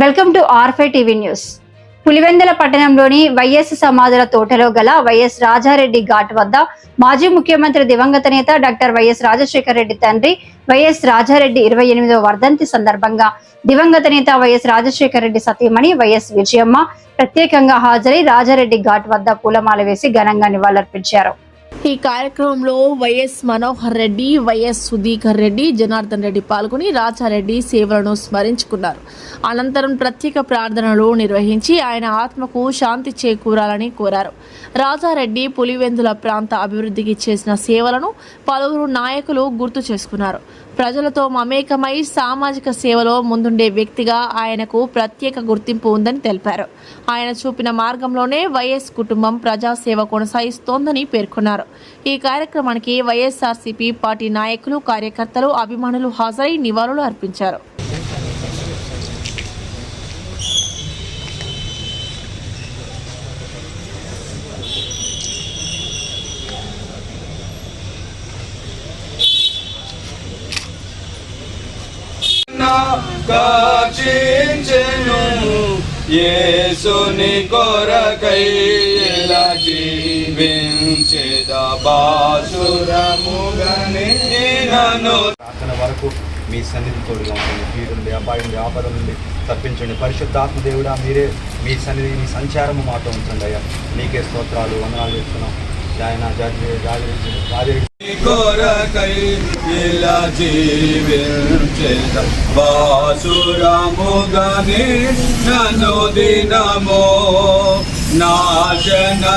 Welcome to R TV news. Pulivendula పట్టణంలోని YS సమాధుల తోటలో గల వైఎస్ రాజారెడ్డి ఘాట్ వద్ద మాజీ ముఖ్యమంత్రి దివంగత నేత డాక్టర్ వైఎస్ రాజశేఖర రెడ్డి తండ్రి వైఎస్ రాజారెడ్డి 28వ వర్ధంతి సందర్భంగా దివంగత నేత వైఎస్ రాజశేఖర రెడ్డి సతీమణి వైఎస్ విజయమ్మ ప్రత్యేకంగా హాజరై రాజారెడ్డి ఘాట్ వద్ద పూలమాల వేసి ఘనంగా నివాళులర్పించారు. ఈ కార్యక్రమంలో వైఎస్ మనోహర్ రెడ్డి, వైఎస్ సుధీకర్ రెడ్డి, జనార్దన్ రెడ్డి పాల్గొని రాజారెడ్డి సేవలను స్మరించుకున్నారు. అనంతరం ప్రత్యేక ప్రార్థనలు నిర్వహించి ఆయన ఆత్మకు శాంతి చేకూరాలని కోరారు. రాజారెడ్డి పులివెందుల ప్రాంత అభివృద్ధికి చేసిన సేవలను పలువురు నాయకులు గుర్తు చేసుకున్నారు. ప్రజలతో మమేకమై సామాజిక సేవలో ముందుండే వ్యక్తిగా ఆయనకు ప్రత్యేక గుర్తింపు ఉందని తెలిపారు. ఆయన చూపిన మార్గంలోనే వైఎస్ కుటుంబం ప్రజాసేవ కొనసాగిస్తోందని పేర్కొన్నారు. ఈ కార్యక్రమానికి వైఎస్ఆర్సీపీ పార్టీ నాయకులు, కార్యకర్తలు, అభిమానులు హాజరై నివాళులు అర్పించారు. కాచించెను యేసుని కొరకై ఇలా జీవించేద బాసురముగని నన్ను ప్రార్థన వరకు మీ సన్నిధి తోడుగా ఉంటుంది. కీడుండి, అపాయం, ఆపద నుండి తప్పించండి. పరిశుద్ధాత్మ దేవుడా, మీరే మీ సన్నిధి, మీ సంచారము మాతో ఉంచండి అయ్యా. నీకే స్తోత్రాలు, వందనాలు చేస్తున్నాం. ఆయన కొరకై ఇలా జీవించేద బాసురముగని నన్ను దినమో నాశనకరమగు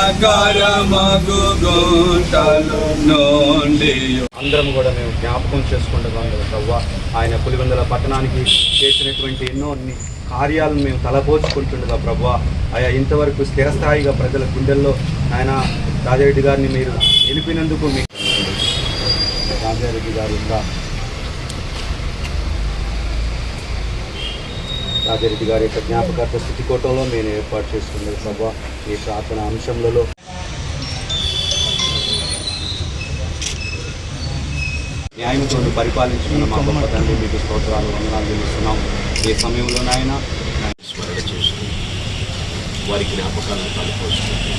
గుంటలు నుండి అందరం కూడా మేము జ్ఞాపకం చేసుకుంటున్నాం కదా ప్రవ్వా. ఆయన పులివెందుల పట్టణానికి చేసినటువంటి ఎన్నో కార్యాలను మేము తలపోచుకుంటుండగా ప్రవ్వా. ఆయా ఇంతవరకు స్థిరస్థాయిగా ప్రజల గుండెల్లో ఆయన రాజారెడ్డి గారిని మీరు నిలిపినందుకు మీకు రాజారెడ్డి గారు ఇంకా రాజారెడ్డి గారి యొక్క జ్ఞాపకార్థ స్థితికోటంలో నేను ఏర్పాటు చేసుకున్నది ప్రభా. ఈ ప్రార్థన అంశంలో న్యాయంతో పరిపాలించుకున్న మా గొప్ప తండ్రి మీకు స్తోత్రాలు, వందనాలు తెలుస్తున్నాం. ఏ సమయంలోనైనా స్మరణ చేసుకుని వారి జ్ఞాపకాలను తలపోసుకుంటూ